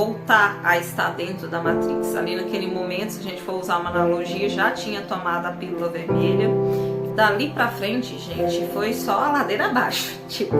voltar a estar dentro da Matrix. Ali naquele momento, se a gente for usar uma analogia, já tinha tomado a pílula vermelha. Dali pra frente, gente, foi só a ladeira abaixo. Tipo,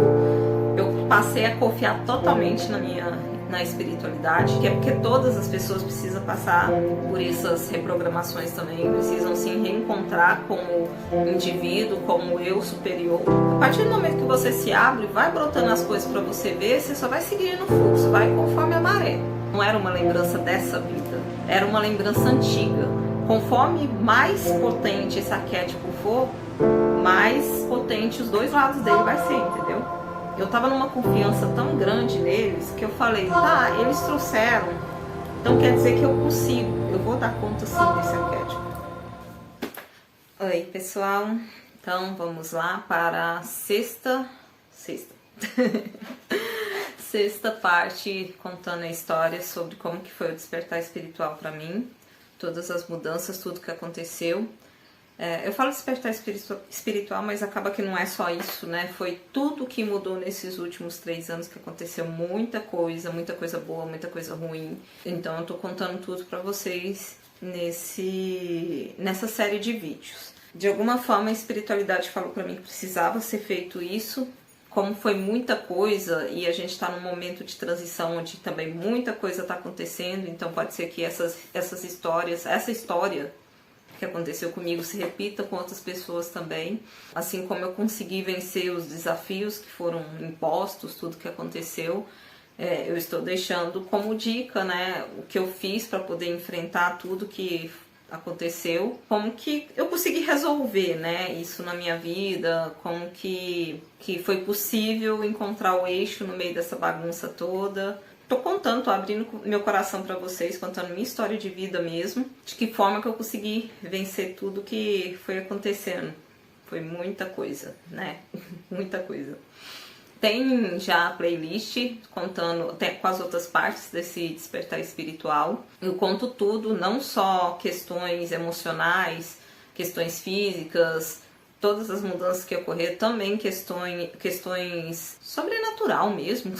eu passei a confiar totalmente na espiritualidade, que é porque todas as pessoas precisam passar por essas reprogramações também, precisam se reencontrar como indivíduo, como eu superior. A partir do momento que você se abre, vai brotando as coisas para você ver, você só vai seguir no fluxo, vai conforme a maré. Não era uma lembrança dessa vida, era uma lembrança antiga. Conforme mais potente esse arquétipo for, mais potente os dois lados dele vai ser, entendeu? Eu tava numa confiança tão grande neles que eu falei, tá, eles trouxeram, então quer dizer que eu consigo, eu vou dar conta sim desse arquétipo. Oi, pessoal, então vamos lá para a sexta parte, contando a história sobre como que foi o despertar espiritual para mim, todas as mudanças, tudo que aconteceu. Eu falo despertar espiritual, mas acaba que não é só isso, né? Foi tudo que mudou nesses últimos 3 anos que aconteceu, muita coisa boa, muita coisa ruim. Então eu tô contando tudo pra vocês nessa série de vídeos. De alguma forma a espiritualidade falou pra mim que precisava ser feito isso. Como foi muita coisa e a gente tá num momento de transição onde também muita coisa tá acontecendo, então pode ser que essa história que aconteceu comigo se repita com outras pessoas também, assim como eu consegui vencer os desafios que foram impostos, tudo que aconteceu, eu estou deixando como dica, né, o que eu fiz para poder enfrentar tudo que aconteceu, como que eu consegui resolver, né, isso na minha vida, como que foi possível encontrar o eixo no meio dessa bagunça toda. Tô contando, tô abrindo meu coração pra vocês, contando minha história de vida mesmo, de que forma que eu consegui vencer tudo que foi acontecendo. Foi muita coisa, né? Muita coisa. Tem já a playlist contando até com as outras partes desse despertar espiritual. Eu conto tudo, não só questões emocionais, questões físicas, todas as mudanças que ocorreram, também questões sobrenatural mesmo.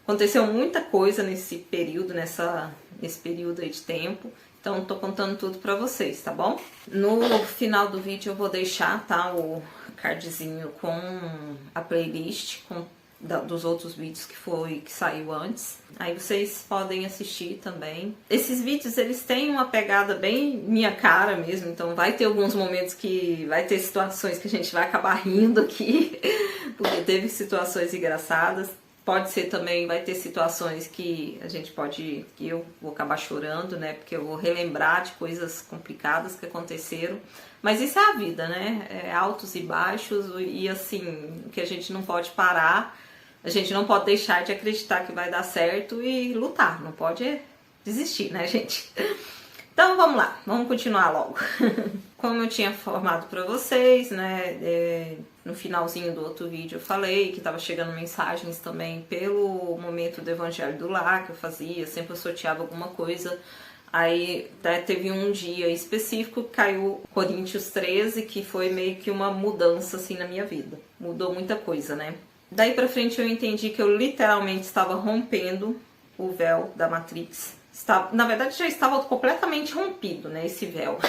Aconteceu muita coisa nesse período, nesse período aí de tempo, então tô contando tudo pra vocês, tá bom? No final do vídeo eu vou deixar, tá, o cardzinho com a playlist dos outros vídeos que saiu antes. Aí vocês podem assistir também. Esses vídeos, eles têm uma pegada bem minha cara mesmo, então vai ter alguns momentos que vai ter situações que a gente vai acabar rindo aqui, porque teve situações engraçadas. Pode ser também, vai ter situações que que eu vou acabar chorando, né? Porque eu vou relembrar de coisas complicadas que aconteceram. Mas isso é a vida, né? É altos e baixos e assim, que a gente não pode parar, a gente não pode deixar de acreditar que vai dar certo e lutar, não pode desistir, né, gente? Então vamos lá, vamos continuar logo. Como eu tinha informado pra vocês, né, no finalzinho do outro vídeo eu falei que tava chegando mensagens também pelo momento do Evangelho do Lar que eu fazia, sempre eu sorteava alguma coisa. Aí teve um dia específico que caiu Coríntios 13, que foi meio que uma mudança assim na minha vida. Mudou muita coisa, né? Daí pra frente eu entendi que eu literalmente estava rompendo o véu da Matrix. Na verdade já estava completamente rompido, né, esse véu.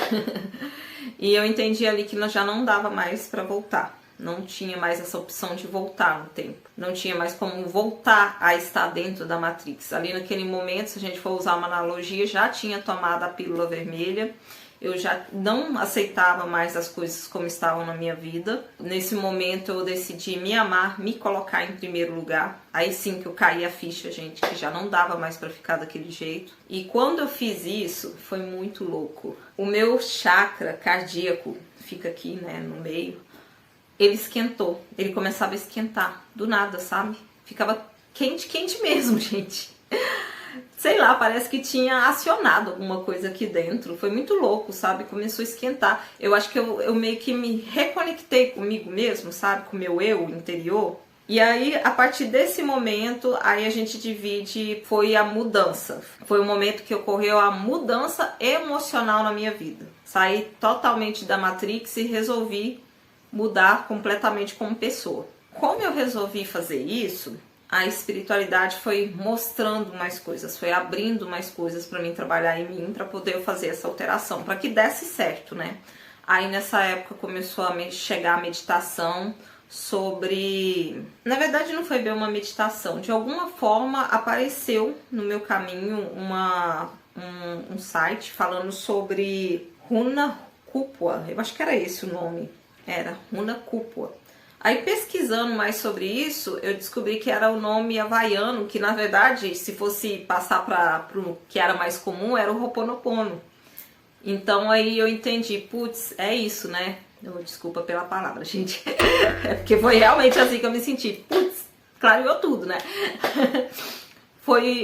E eu entendi ali que já não dava mais para voltar. Não tinha mais essa opção de voltar no tempo. Não tinha mais como voltar a estar dentro da Matrix. Ali naquele momento, se a gente for usar uma analogia, já tinha tomado a pílula vermelha. Eu já não aceitava mais as coisas como estavam na minha vida. Nesse momento eu decidi me amar, me colocar em primeiro lugar. Aí sim que eu caí a ficha, gente, que já não dava mais pra ficar daquele jeito. E quando eu fiz isso, foi muito louco. O meu chakra cardíaco, fica aqui, né, no meio, ele esquentou. Ele começava a esquentar, do nada, sabe? Ficava quente, quente mesmo, gente. Sei lá, parece que tinha acionado alguma coisa aqui dentro. Foi muito louco, sabe? Começou a esquentar. Eu acho que eu meio que me reconectei comigo mesmo, sabe? Com o meu eu interior. E aí, a partir desse momento, aí a gente divide, foi a mudança. Foi o momento que ocorreu a mudança emocional na minha vida. Saí totalmente da Matrix e resolvi mudar completamente como pessoa. Como eu resolvi fazer isso, a espiritualidade foi mostrando mais coisas, foi abrindo mais coisas para mim trabalhar em mim, para poder fazer essa alteração, para que desse certo, né? Aí nessa época começou a chegar a meditação sobre... Na verdade não foi bem uma meditação, de alguma forma apareceu no meu caminho um site falando sobre Runa Kupua, eu acho que era esse o nome, era Runa Kupua. Aí pesquisando mais sobre isso, eu descobri que era o nome havaiano, que na verdade, se fosse passar para o que era mais comum, era o Ho'oponopono. Então aí eu entendi, putz, é isso, né? Desculpa pela palavra, gente. É porque foi realmente assim que eu me senti. Putz, clareou tudo, né?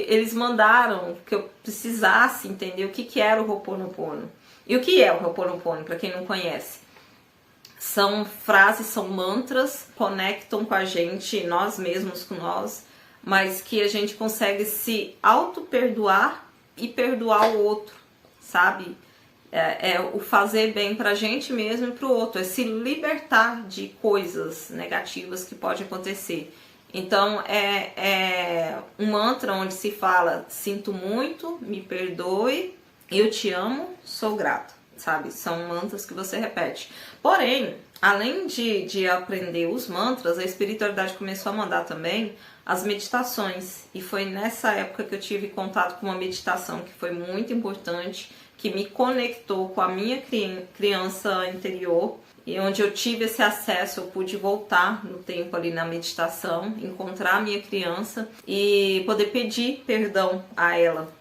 Eles mandaram que eu precisasse entender o que era o Ho'oponopono. E o que é o Ho'oponopono, para quem não conhece? São frases, são mantras, conectam com a gente, nós mesmos com nós, mas que a gente consegue se auto-perdoar e perdoar o outro, sabe? É o fazer bem pra gente mesmo e pro outro, é se libertar de coisas negativas que pode acontecer. Então é um mantra onde se fala: sinto muito, me perdoe, eu te amo, sou grato, sabe? São mantras que você repete. Porém, além de aprender os mantras, a espiritualidade começou a mandar também as meditações. E foi nessa época que eu tive contato com uma meditação que foi muito importante, que me conectou com a minha criança interior, e onde eu tive esse acesso, eu pude voltar no tempo ali na meditação, encontrar a minha criança e poder pedir perdão a ela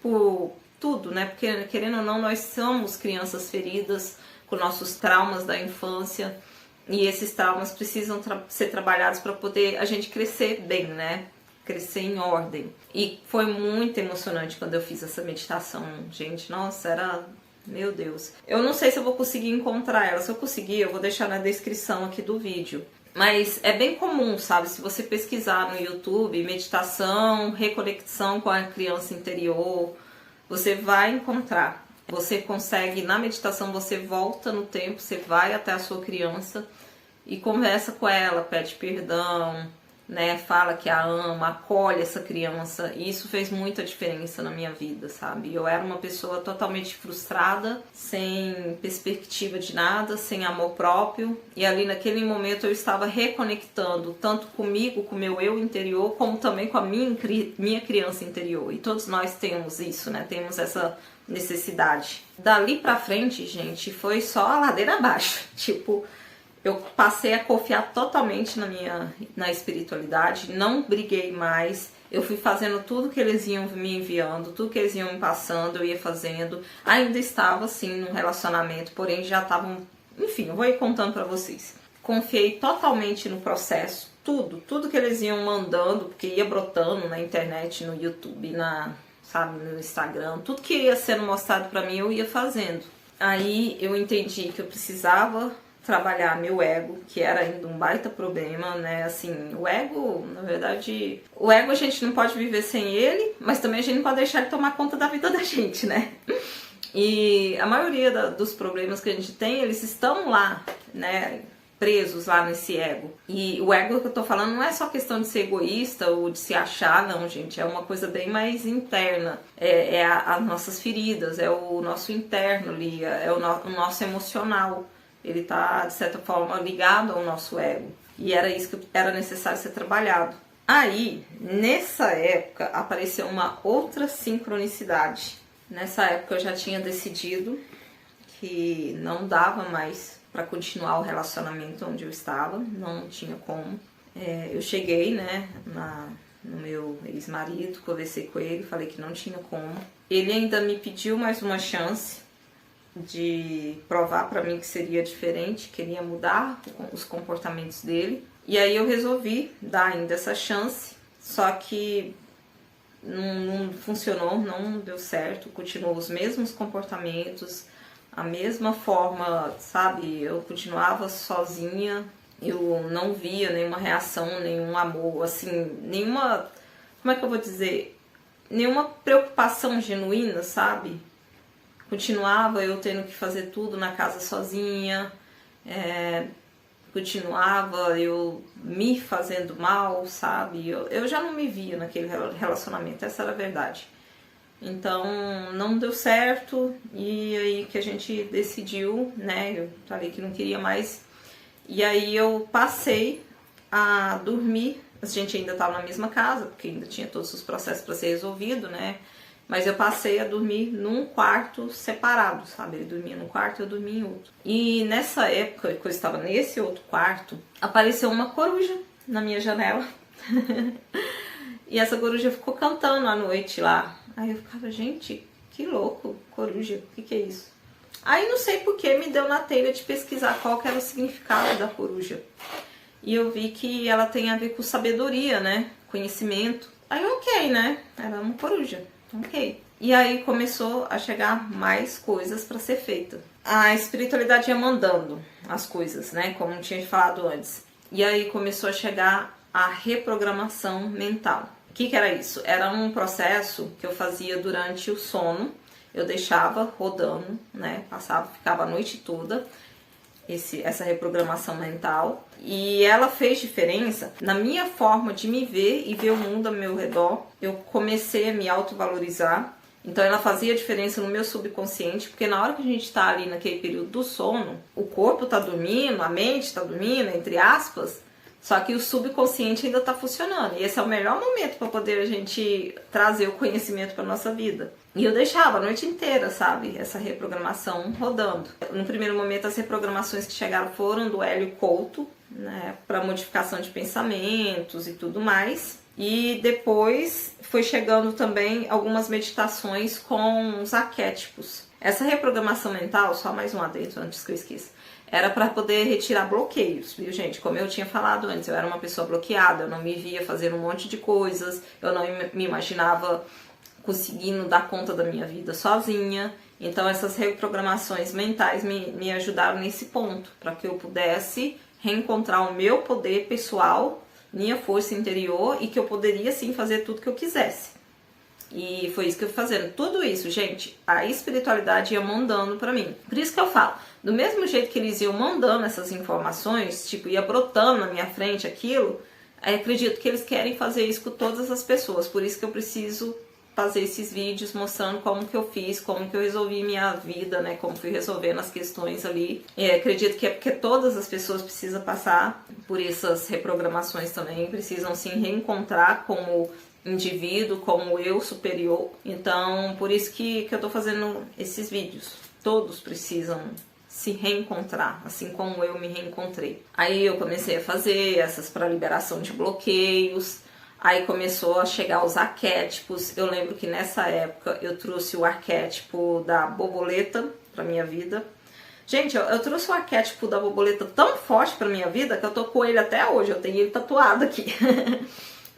por tudo, né? Porque, querendo ou não, nós somos crianças feridas com nossos traumas da infância, e esses traumas precisam ser trabalhados para poder a gente crescer bem, né? Crescer em ordem. E foi muito emocionante quando eu fiz essa meditação, gente. Nossa, era... Meu Deus. Eu não sei se eu vou conseguir encontrar ela. Se eu conseguir, eu vou deixar na descrição aqui do vídeo. Mas é bem comum, sabe? Se você pesquisar no YouTube, meditação, reconexão com a criança interior, você vai encontrar. Você consegue, na meditação, você volta no tempo, você vai até a sua criança e conversa com ela, pede perdão, né? Fala que a ama, acolhe essa criança. E isso fez muita diferença na minha vida, sabe? Eu era uma pessoa totalmente frustrada, sem perspectiva de nada, sem amor próprio. E ali naquele momento eu estava reconectando tanto comigo, com o meu eu interior, como também com a minha criança interior. E todos nós temos isso, né? Temos essa necessidade. Dali pra frente, gente, foi só a ladeira abaixo. Tipo, eu passei a confiar totalmente na espiritualidade, não briguei mais, eu fui fazendo tudo que eles iam me enviando, tudo que eles iam me passando, eu ia fazendo. Ainda estava assim num relacionamento, porém já estavam, enfim, eu vou ir contando pra vocês. Confiei totalmente no processo, tudo que eles iam mandando, porque ia brotando na internet, no YouTube, sabe, no Instagram, tudo que ia sendo mostrado pra mim eu ia fazendo. Aí eu entendi que eu precisava trabalhar meu ego, que era ainda um baita problema, né? Assim, o ego, na verdade, o ego a gente não pode viver sem ele, mas também a gente não pode deixar ele tomar conta da vida da gente, né? E a maioria dos problemas que a gente tem, eles estão lá, né? Presos lá nesse ego. E o ego que eu tô falando não é só questão de ser egoísta ou de se achar, não, gente. É uma coisa bem mais interna. As nossas feridas, é o nosso interno ali, é o nosso emocional. Ele tá, de certa forma, ligado ao nosso ego. E era isso que era necessário ser trabalhado. Aí, nessa época, apareceu uma outra sincronicidade. Nessa época eu já tinha decidido que não dava mais para continuar o relacionamento onde eu estava, não tinha como. Eu cheguei, né, no meu ex-marido, conversei com ele, falei que não tinha como. Ele ainda me pediu mais uma chance de provar para mim que seria diferente, que ele ia mudar os comportamentos dele. E aí eu resolvi dar ainda essa chance, só que não funcionou, não deu certo, continuou os mesmos comportamentos, a mesma forma, sabe? Eu continuava sozinha, eu não via nenhuma reação, nenhum amor, assim, nenhuma, como é que eu vou dizer? Nenhuma preocupação genuína, sabe? Continuava eu tendo que fazer tudo na casa sozinha, continuava eu me fazendo mal, sabe? Eu já não me via naquele relacionamento, essa era a verdade. Então não deu certo e aí que a gente decidiu, né? Eu falei que não queria mais. E aí eu passei a dormir. A gente ainda estava na mesma casa, porque ainda tinha todos os processos para ser resolvido, né? Mas eu passei a dormir num quarto separado, sabe? Ele dormia num quarto e eu dormia em outro. E nessa época, que eu estava nesse outro quarto, apareceu uma coruja na minha janela. E essa coruja ficou cantando à noite lá. Aí eu ficava, gente, que louco, coruja, o que é isso? Aí não sei por que me deu na telha de pesquisar qual que era o significado da coruja. E eu vi que ela tem a ver com sabedoria, né? Conhecimento. Aí ok, né? Era uma coruja. Ok. E aí começou a chegar mais coisas para ser feita. A espiritualidade ia mandando as coisas, né? Como eu tinha falado antes. E aí começou a chegar a reprogramação mental. O que era isso? Era um processo que eu fazia durante o sono. Eu deixava rodando, né? Ficava a noite toda. Essa reprogramação mental, e ela fez diferença na minha forma de me ver e ver o mundo ao meu redor. Eu comecei a me autovalorizar, então ela fazia diferença no meu subconsciente, porque na hora que a gente está ali naquele período do sono, o corpo está dormindo, a mente está dormindo, entre aspas, só que o subconsciente ainda está funcionando, e esse é o melhor momento para poder a gente trazer o conhecimento para nossa vida. E eu deixava a noite inteira, sabe, essa reprogramação rodando. No primeiro momento, as reprogramações que chegaram foram do Hélio Couto, né, para modificação de pensamentos e tudo mais. E depois foi chegando também algumas meditações com os arquétipos. Essa reprogramação mental, só mais um adendo antes que eu esqueça, era para poder retirar bloqueios, viu, gente? Como eu tinha falado antes, eu era uma pessoa bloqueada, eu não me via fazendo um monte de coisas, eu não me imaginava conseguindo dar conta da minha vida sozinha. Então essas reprogramações mentais me ajudaram nesse ponto, para que eu pudesse reencontrar o meu poder pessoal, minha força interior, e que eu poderia sim fazer tudo que eu quisesse. E foi isso que eu fui fazendo. Tudo isso, gente, a espiritualidade ia mandando pra mim. Por isso que eu falo, do mesmo jeito que eles iam mandando essas informações, tipo, ia brotando na minha frente aquilo, acredito que eles querem fazer isso com todas as pessoas. Por isso que eu preciso fazer esses vídeos mostrando como que eu fiz, como que eu resolvi minha vida, né, como fui resolvendo as questões ali. Acredito que é porque todas as pessoas precisam passar por essas reprogramações também, precisam se reencontrar como indivíduo, como eu superior. Então, por isso que eu tô fazendo esses vídeos. Todos precisam se reencontrar, assim como eu me reencontrei. Aí eu comecei a fazer essas para liberação de bloqueios. Aí começou a chegar os arquétipos. Eu lembro que nessa época eu trouxe o arquétipo da borboleta para minha vida. Gente, eu trouxe o arquétipo da borboleta tão forte para minha vida que eu tô com ele até hoje. Eu tenho ele tatuado aqui.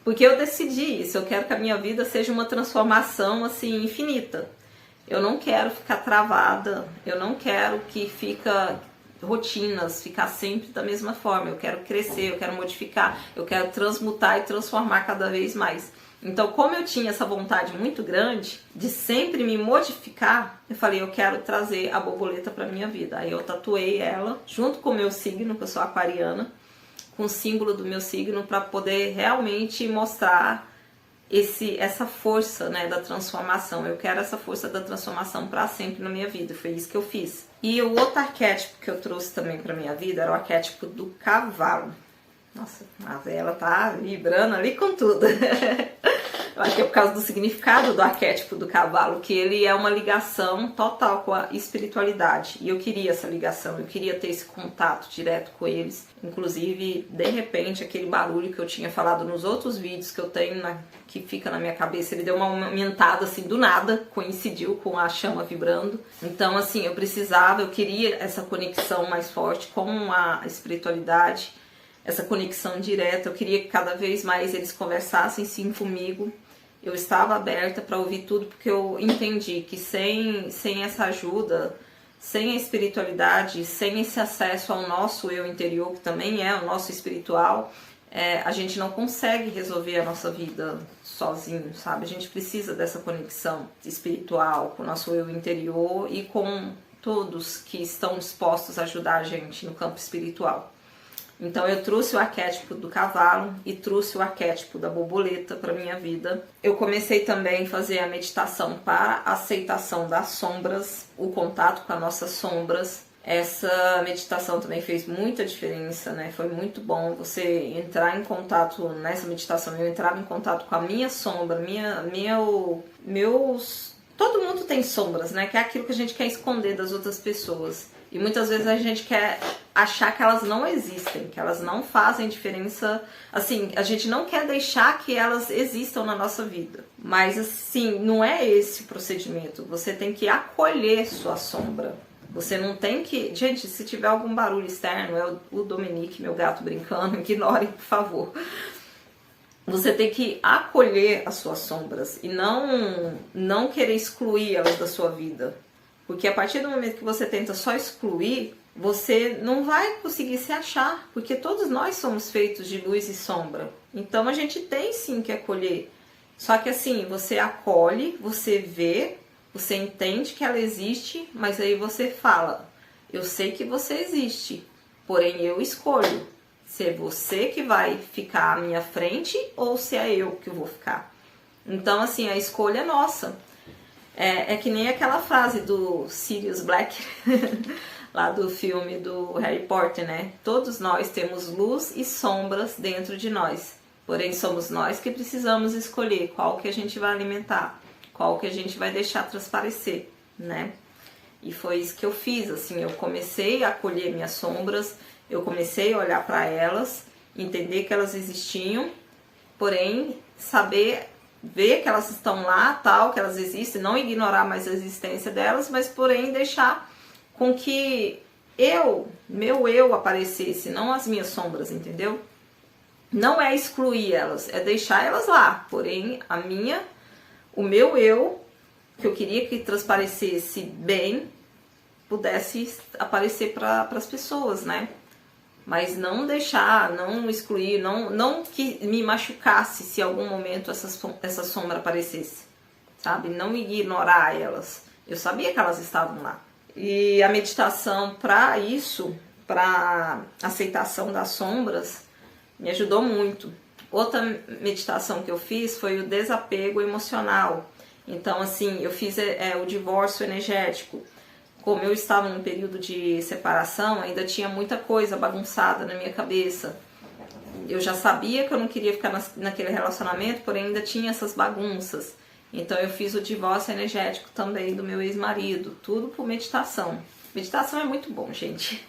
Porque eu decidi isso. Eu quero que a minha vida seja uma transformação assim infinita. Eu não quero ficar travada. Eu não quero que fica rotinas, ficar sempre da mesma forma. Eu quero crescer, eu quero modificar, eu quero transmutar e transformar cada vez mais. Então, como eu tinha essa vontade muito grande de sempre me modificar, eu falei, eu quero trazer a borboleta para minha vida. Aí eu tatuei ela junto com o meu signo, que eu sou aquariana, com o símbolo do meu signo, para poder realmente mostrar essa força, né, da transformação. Eu quero essa força da transformação para sempre na minha vida. Foi isso que eu fiz. E o outro arquétipo que eu trouxe também para minha vida era o arquétipo do cavalo. Nossa, a vela tá vibrando ali com tudo. Eu acho que é por causa do significado do arquétipo do cavalo, que ele é uma ligação total com a espiritualidade. E eu queria essa ligação, eu queria ter esse contato direto com eles. Inclusive, de repente, aquele barulho que eu tinha falado nos outros vídeos que eu tenho, que fica na minha cabeça, ele deu uma aumentada assim do nada, coincidiu com a chama vibrando. Então, assim, eu queria essa conexão mais forte com a espiritualidade, essa conexão direta. Eu queria que cada vez mais eles conversassem sim comigo. Eu estava aberta para ouvir tudo, porque eu entendi que sem essa ajuda, sem a espiritualidade, sem esse acesso ao nosso eu interior, que também é o nosso espiritual, a gente não consegue resolver a nossa vida sozinho, sabe? A gente precisa dessa conexão espiritual com o nosso eu interior e com todos que estão dispostos a ajudar a gente no campo espiritual. Então eu trouxe o arquétipo do cavalo e trouxe o arquétipo da borboleta para minha vida. Eu comecei também a fazer a meditação para a aceitação das sombras, o contato com as nossas sombras. Essa meditação também fez muita diferença, né? Foi muito bom você entrar em contato, nessa meditação eu entrava em contato com a minha sombra, meus... Todo mundo tem sombras, né? Que é aquilo que a gente quer esconder das outras pessoas. E muitas vezes a gente quer achar que elas não existem, que elas não fazem diferença. Assim, a gente não quer deixar que elas existam na nossa vida. Mas assim, não é esse o procedimento. Você tem que acolher sua sombra. Você não tem que... Gente, se tiver algum barulho externo, é o Dominique, meu gato, brincando, ignorem, por favor. Você tem que acolher as suas sombras e não querer excluir elas da sua vida. Porque a partir do momento que você tenta só excluir, você não vai conseguir se achar. Porque todos nós somos feitos de luz e sombra. Então a gente tem sim que acolher. Só que assim, você acolhe, você vê, você entende que ela existe, mas aí você fala, eu sei que você existe, porém eu escolho se é você que vai ficar à minha frente ou se é eu que vou ficar. Então assim, a escolha é nossa. É que nem aquela frase do Sirius Black, lá do filme do Harry Potter, né? Todos nós temos luz e sombras dentro de nós. Porém, somos nós que precisamos escolher qual que a gente vai alimentar, qual que a gente vai deixar transparecer, né? E foi isso que eu fiz, assim, eu comecei a acolher minhas sombras, eu comecei a olhar para elas, entender que elas existiam, porém, ver que elas estão lá, tal, que elas existem, não ignorar mais a existência delas, mas porém deixar com que meu eu aparecesse, não as minhas sombras, entendeu? Não é excluir elas, é deixar elas lá, porém o meu eu, que eu queria que transparecesse bem, pudesse aparecer para as pessoas, né? Mas não deixar, não excluir, não que me machucasse se em algum momento essa sombra aparecesse, sabe? Não ignorar elas. Eu sabia que elas estavam lá. E a meditação para isso, para aceitação das sombras, me ajudou muito. Outra meditação que eu fiz foi o desapego emocional. Então, assim, eu fiz o divórcio energético. Como eu estava num período de separação, ainda tinha muita coisa bagunçada na minha cabeça. Eu já sabia que eu não queria ficar naquele relacionamento, porém ainda tinha essas bagunças. Então eu fiz o divórcio energético também do meu ex-marido, tudo por meditação. Meditação é muito bom, gente.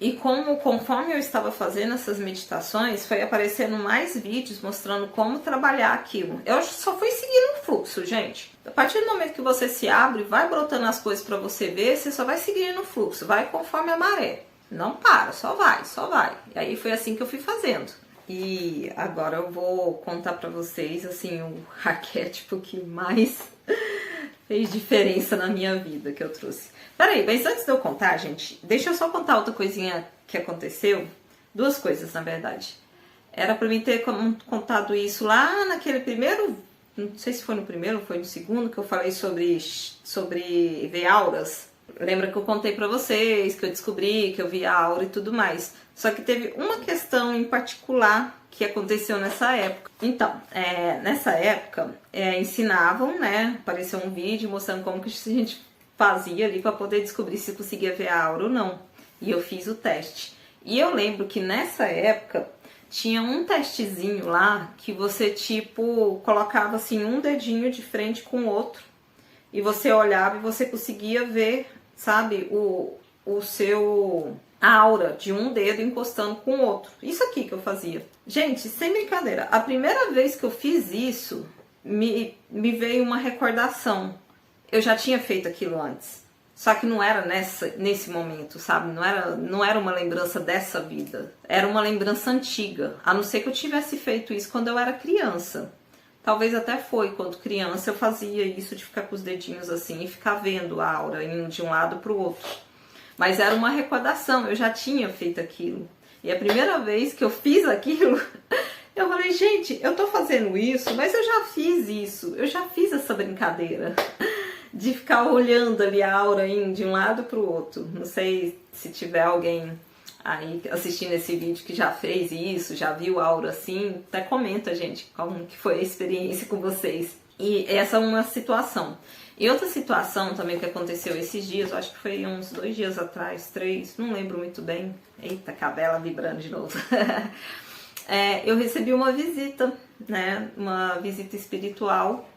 E conforme eu estava fazendo essas meditações, foi aparecendo mais vídeos mostrando como trabalhar aquilo. Eu só fui seguindo um fluxo, gente. A partir do momento que você se abre, vai brotando as coisas para você ver, você só vai seguindo o fluxo, vai conforme a maré. Não para, só vai, só vai. E aí foi assim que eu fui fazendo. E agora eu vou contar para vocês, assim, o arquétipo que mais fez diferença na minha vida que eu trouxe. Peraí, mas antes de eu contar, gente, deixa eu só contar outra coisinha que aconteceu. Duas coisas, na verdade. Era pra mim ter contado isso lá naquele primeiro... Não sei se foi no primeiro ou foi no segundo, que eu falei sobre ver auras. Lembra que eu contei pra vocês, que eu descobri, que eu vi a aura e tudo mais. Só que teve uma questão em particular que aconteceu nessa época. Então, nessa época, ensinavam, né? Apareceu um vídeo mostrando como que a gente fazia ali para poder descobrir se conseguia ver a aura ou não. E eu fiz o teste. E eu lembro que nessa época tinha um testezinho lá que você tipo colocava assim um dedinho de frente com o outro e você olhava e você conseguia ver, sabe, a aura de um dedo encostando com o outro. Isso aqui que eu fazia. Gente, sem brincadeira, a primeira vez que eu fiz isso, me veio uma recordação. Eu já tinha feito aquilo antes. Só que não era nesse momento, sabe? Não era uma lembrança dessa vida. Era uma lembrança antiga. A não ser que eu tivesse feito isso quando eu era criança. Talvez até foi quando criança eu fazia isso de ficar com os dedinhos assim e ficar vendo a aura indo de um lado para o outro. Mas era uma recordação, eu já tinha feito aquilo. E a primeira vez que eu fiz aquilo, eu falei, gente, eu tô fazendo isso, mas eu já fiz isso. Eu já fiz essa brincadeira de ficar olhando ali a aura indo de um lado para o outro. Não sei se tiver alguém aí assistindo esse vídeo que já fez isso, já viu aura assim, até comenta, gente, como que foi a experiência com vocês. E essa é uma situação. E outra situação também que aconteceu esses dias, eu acho que foi uns 2 dias atrás, 3, não lembro muito bem. Eita, cabela vibrando de novo. Eu recebi uma visita, né? Uma visita espiritual.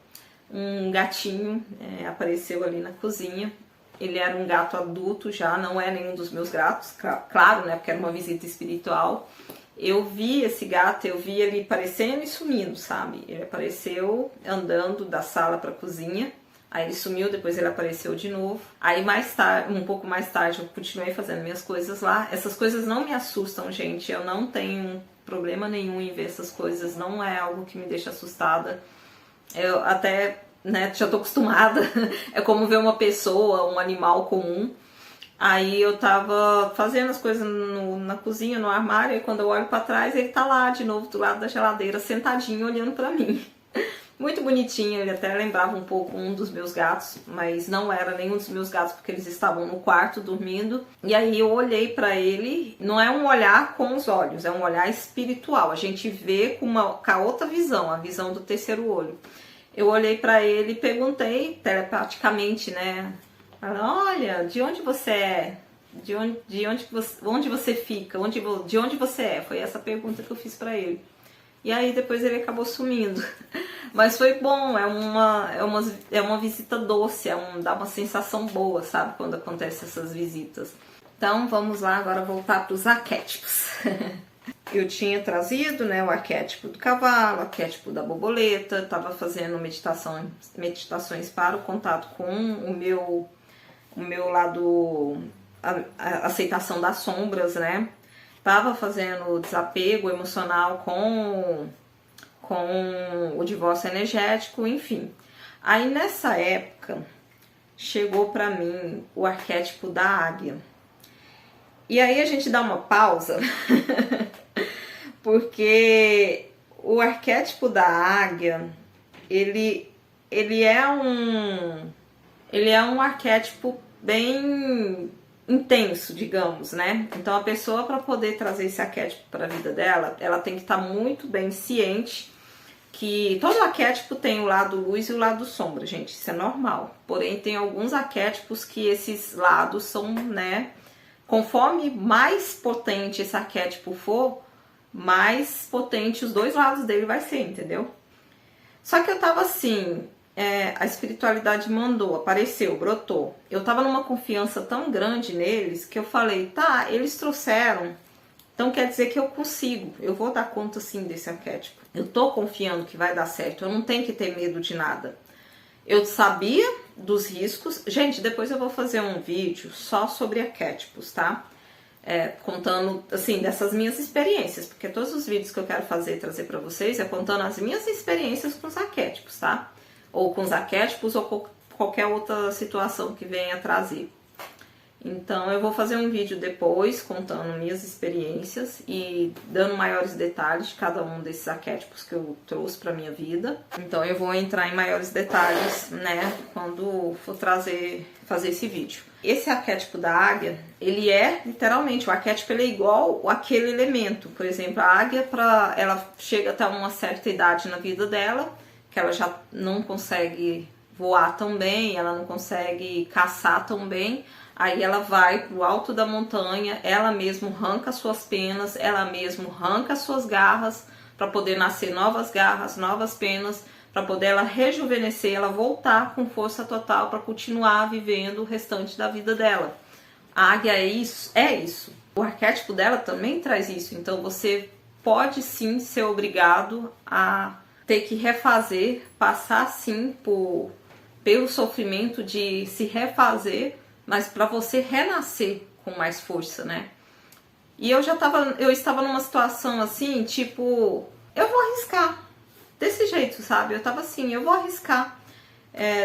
Um gatinho apareceu ali na cozinha. Ele era um gato adulto já, não é nenhum dos meus gatos, claro, né? Porque era uma visita espiritual. Eu vi esse gato, eu vi ele aparecendo e sumindo, sabe? Ele apareceu andando da sala para a cozinha. Aí ele sumiu, depois ele apareceu de novo. Aí mais tarde, um pouco mais tarde, eu continuei fazendo minhas coisas lá. Essas coisas não me assustam, gente. Eu não tenho problema nenhum em ver essas coisas. Não é algo que me deixa assustada. Eu até, né, já tô acostumada. É como ver uma pessoa, um animal comum. Aí eu tava fazendo as coisas na cozinha, no armário, e quando eu olho pra trás, ele tá lá de novo do lado da geladeira, sentadinho, olhando pra mim. Muito bonitinho, ele até lembrava um pouco um dos meus gatos, mas não era nenhum dos meus gatos porque eles estavam no quarto dormindo. E aí eu olhei pra ele, não é um olhar com os olhos, é um olhar espiritual. A gente vê com a outra visão, a visão do terceiro olho. Eu olhei pra ele e perguntei telepaticamente, né? Olha, de onde você é? Onde você fica? De onde você é? Foi essa pergunta que eu fiz pra ele. E aí depois ele acabou sumindo. Mas foi bom, é uma visita doce, dá uma sensação boa, sabe? Quando acontecem essas visitas. Então vamos lá agora voltar para os arquétipos. Eu tinha trazido, né, o arquétipo do cavalo, o arquétipo da borboleta, estava fazendo meditações para o contato com o meu lado, a aceitação das sombras, né? Tava fazendo desapego emocional com o divórcio energético, enfim. Aí nessa época chegou pra mim o arquétipo da águia. E aí a gente dá uma pausa, porque o arquétipo da águia, ele é um arquétipo bem intenso, digamos, né? Então a pessoa, para poder trazer esse arquétipo para a vida dela, ela tem que estar muito bem ciente que todo arquétipo tem o lado luz e o lado sombra, gente, isso é normal. Porém, tem alguns arquétipos que esses lados são, né? Conforme mais potente esse arquétipo for, mais potente os dois lados dele vai ser, entendeu? Só que eu tava assim, a espiritualidade mandou, apareceu, brotou. Eu tava numa confiança tão grande neles que eu falei, tá, eles trouxeram, então quer dizer que eu consigo, eu vou dar conta sim desse arquétipo. Eu tô confiando que vai dar certo, eu não tenho que ter medo de nada. Eu sabia dos riscos. Gente, depois eu vou fazer um vídeo só sobre arquétipos, tá? Contando, assim, dessas minhas experiências, porque todos os vídeos que eu quero trazer pra vocês é contando as minhas experiências com os arquétipos, tá? Ou com os arquétipos ou qualquer outra situação que venha trazer. Então eu vou fazer um vídeo depois contando minhas experiências e dando maiores detalhes de cada um desses arquétipos que eu trouxe pra minha vida. Então eu vou entrar em maiores detalhes, né, quando for fazer esse vídeo. Esse arquétipo da águia, ele é literalmente, o arquétipo ele é igual àquele elemento. Por exemplo, a águia, ela chega até uma certa idade na vida dela, que ela já não consegue voar tão bem, ela não consegue caçar tão bem. Aí ela vai pro alto da montanha, ela mesma arranca suas penas, ela mesma arranca suas garras para poder nascer novas garras, novas penas, para poder ela rejuvenescer, ela voltar com força total para continuar vivendo o restante da vida dela. A águia é isso. O arquétipo dela também traz isso. Então você pode sim ser obrigado a ter que refazer, passar sim pelo sofrimento de se refazer, mas para você renascer com mais força, né? E eu estava numa situação assim, tipo, eu vou arriscar. Desse jeito, sabe? Eu tava assim, eu vou arriscar.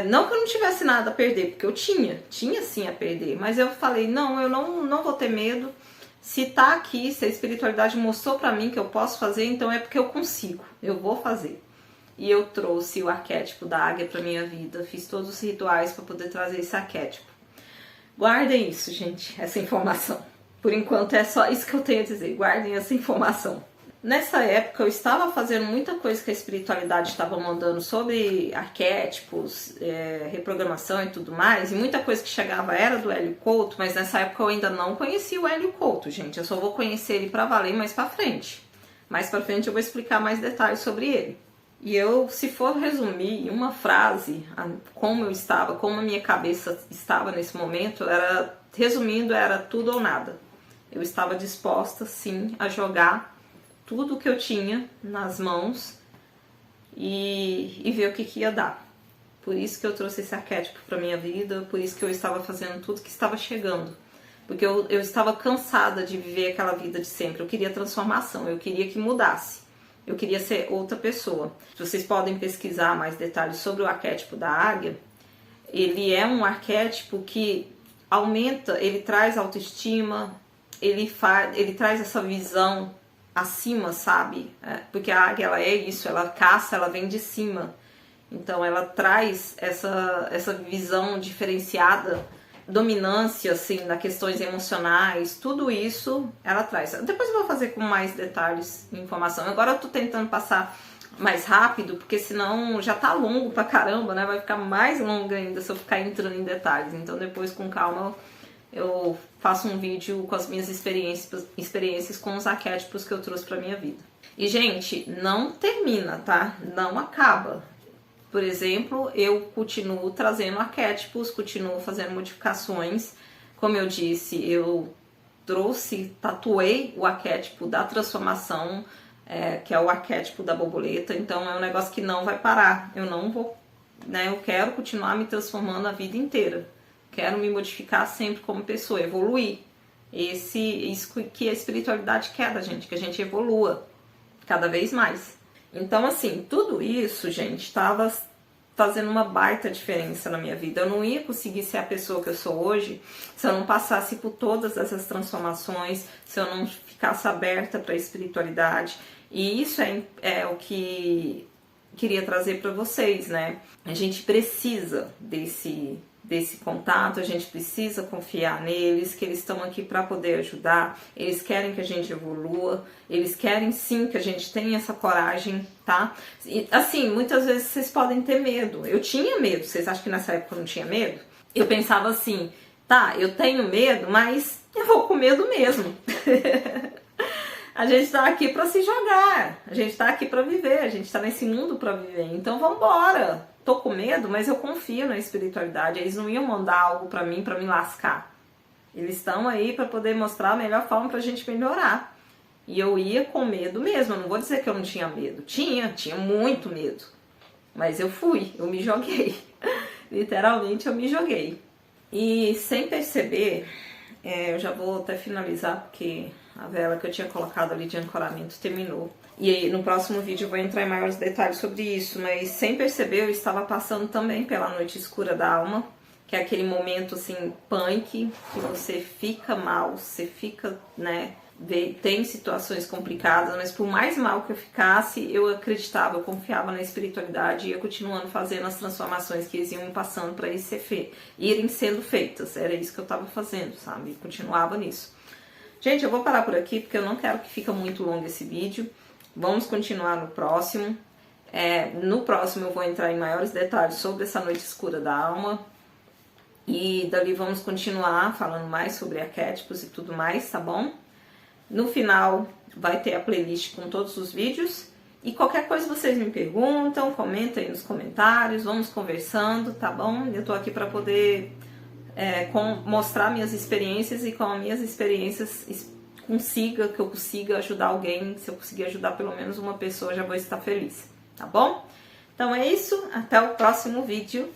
Não que eu não tivesse nada a perder, porque eu tinha sim a perder. Mas eu falei, não, eu não vou ter medo. Se tá aqui, se a espiritualidade mostrou pra mim que eu posso fazer, então é porque eu consigo. Eu vou fazer. E eu trouxe o arquétipo da águia pra minha vida. Fiz todos os rituais para poder trazer esse arquétipo. Guardem isso, gente, essa informação. Por enquanto é só isso que eu tenho a dizer, guardem essa informação. Nessa época eu estava fazendo muita coisa que a espiritualidade estava mandando sobre arquétipos, reprogramação e tudo mais, e muita coisa que chegava era do Hélio Couto, mas nessa época eu ainda não conhecia o Hélio Couto, gente. Eu só vou conhecer ele pra valer mais pra frente. Mais pra frente eu vou explicar mais detalhes sobre ele. E eu, se for resumir em uma frase, como eu estava, como a minha cabeça estava nesse momento, resumindo, era tudo ou nada. Eu estava disposta, sim, a jogar tudo que eu tinha nas mãos e ver o que ia dar. Por isso que eu trouxe esse arquétipo para minha vida, por isso que eu estava fazendo tudo que estava chegando. Porque eu estava cansada de viver aquela vida de sempre. Eu queria transformação, eu queria que mudasse. Eu queria ser outra pessoa. Vocês podem pesquisar mais detalhes sobre o arquétipo da águia. Ele é um arquétipo que aumenta, ele traz autoestima, ele traz essa visão acima, sabe? Porque a águia, ela é isso, ela caça, ela vem de cima. Então ela traz essa visão diferenciada, dominância, assim, nas questões emocionais, tudo isso ela traz. Depois eu vou fazer com mais detalhes e informação. Agora eu tô tentando passar mais rápido, porque senão já tá longo pra caramba, né? Vai ficar mais longo ainda se eu ficar entrando em detalhes. Então depois, com calma, eu faço um vídeo com as minhas experiências com os arquétipos que eu trouxe pra minha vida. E, gente, não termina, tá? Não acaba. Por exemplo, eu continuo trazendo arquétipos, continuo fazendo modificações. Como eu disse, eu tatuei o arquétipo da transformação, que é o arquétipo da borboleta. Então é um negócio que não vai parar. Eu não vou, né? Eu quero continuar me transformando a vida inteira. Quero me modificar sempre como pessoa, evoluir. Isso que a espiritualidade quer da gente, que a gente evolua cada vez mais. Então, assim, tudo isso, gente, estava fazendo uma baita diferença na minha vida. Eu não ia conseguir ser a pessoa que eu sou hoje se eu não passasse por todas essas transformações, se eu não ficasse aberta para a espiritualidade. E isso é o que queria trazer para vocês, né? A gente precisa desse contato, a gente precisa confiar neles, que eles estão aqui para poder ajudar, eles querem que a gente evolua, eles querem sim que a gente tenha essa coragem, tá? E, assim, muitas vezes vocês podem ter medo. Eu tinha medo, vocês acham que nessa época eu não tinha medo? Eu pensava assim, tá, eu tenho medo, mas eu vou com medo mesmo. A gente tá aqui para se jogar, a gente tá aqui para viver, a gente tá nesse mundo para viver, então vambora. Tô com medo, mas eu confio na espiritualidade. Eles não iam mandar algo pra mim lascar. Eles estão aí pra poder mostrar a melhor forma pra gente melhorar. E eu ia com medo mesmo. Eu não vou dizer que eu não tinha medo. Tinha muito medo. Mas eu fui, eu me joguei. Literalmente eu me joguei. E sem perceber, eu já vou até finalizar, porque a vela que eu tinha colocado ali de ancoramento terminou. E aí, no próximo vídeo eu vou entrar em maiores detalhes sobre isso, mas sem perceber eu estava passando também pela noite escura da alma, que é aquele momento assim, punk, que você fica mal, você fica, né, tem situações complicadas, mas por mais mal que eu ficasse, eu acreditava, eu confiava na espiritualidade e ia continuando fazendo as transformações que eles iam me passando para irem sendo feitas. Era isso que eu estava fazendo, sabe? Continuava nisso. Gente, eu vou parar por aqui porque eu não quero que fique muito longo esse vídeo. Vamos continuar no próximo. No próximo eu vou entrar em maiores detalhes sobre essa noite escura da alma. E dali vamos continuar falando mais sobre arquétipos e tudo mais, tá bom? No final vai ter a playlist com todos os vídeos. E qualquer coisa vocês me perguntam, comentem aí nos comentários, vamos conversando, tá bom? Eu tô aqui para poder mostrar minhas experiências e com as minhas experiências que eu consiga ajudar alguém. Se eu conseguir ajudar pelo menos uma pessoa, já vou estar feliz, tá bom? Então é isso, até o próximo vídeo.